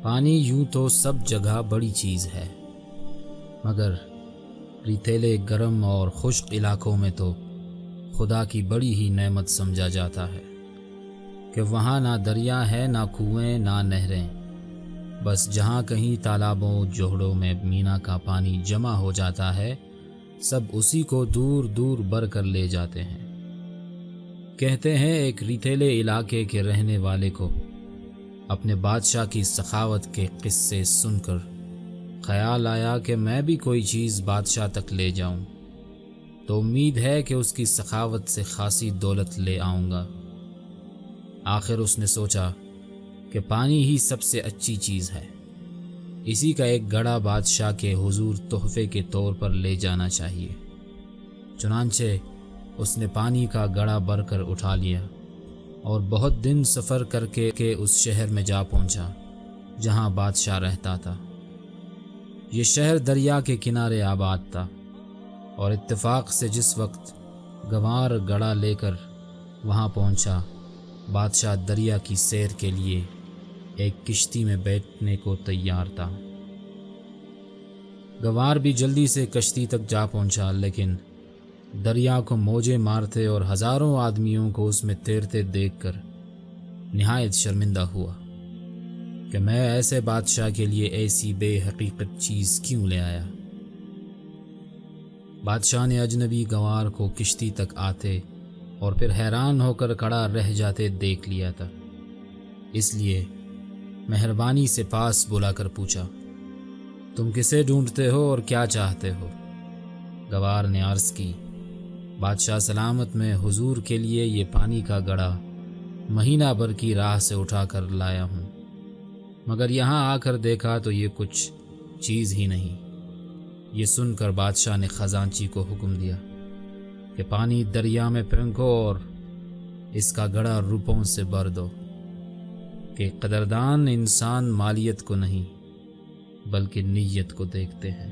پانی یوں تو سب جگہ بڑی چیز ہے، مگر ریتیلے گرم اور خشک علاقوں میں تو خدا کی بڑی ہی نعمت سمجھا جاتا ہے کہ وہاں نہ دریا ہے، نہ کنویں، نہ نہریں، بس جہاں کہیں تالابوں جوہڑوں میں مینا کا پانی جمع ہو جاتا ہے سب اسی کو دور دور بر کر لے جاتے ہیں۔ کہتے ہیں ایک ریتیلے علاقے کے رہنے والے کو اپنے بادشاہ کی سخاوت کے قصے سن کر خیال آیا کہ میں بھی کوئی چیز بادشاہ تک لے جاؤں، تو امید ہے کہ اس کی سخاوت سے خاصی دولت لے آؤں گا۔ آخر اس نے سوچا کہ پانی ہی سب سے اچھی چیز ہے، اسی کا ایک گڑھا بادشاہ کے حضور تحفے کے طور پر لے جانا چاہیے۔ چنانچہ اس نے پانی کا گڑھا بھر کر اٹھا لیا اور بہت دن سفر کر کے اس شہر میں جا پہنچا جہاں بادشاہ رہتا تھا۔ یہ شہر دریا کے کنارے آباد تھا، اور اتفاق سے جس وقت گنوار گڑھا لے کر وہاں پہنچا، بادشاہ دریا کی سیر کے لیے ایک کشتی میں بیٹھنے کو تیار تھا۔ گنوار بھی جلدی سے کشتی تک جا پہنچا، لیکن دریا کو موجیں مارتے اور ہزاروں آدمیوں کو اس میں تیرتے دیکھ کر نہایت شرمندہ ہوا کہ میں ایسے بادشاہ کے لیے ایسی بے حقیقت چیز کیوں لے آیا۔ بادشاہ نے اجنبی گنوار کو کشتی تک آتے اور پھر حیران ہو کر کھڑا رہ جاتے دیکھ لیا تھا، اس لیے مہربانی سے پاس بلا کر پوچھا، تم کسے ڈھونڈتے ہو اور کیا چاہتے ہو؟ گنوار نے عرض کی، بادشاہ سلامت میں حضور کے لیے یہ پانی کا گڑھا مہینہ بھر کی راہ سے اٹھا کر لایا ہوں، مگر یہاں آ کر دیکھا تو یہ کچھ چیز ہی نہیں۔ یہ سن کر بادشاہ نے خزانچی کو حکم دیا کہ پانی دریا میں پھینکو اور اس کا گڑھا روپوں سے بھر دو، کہ قدردان انسان مالیت کو نہیں بلکہ نیت کو دیکھتے ہیں۔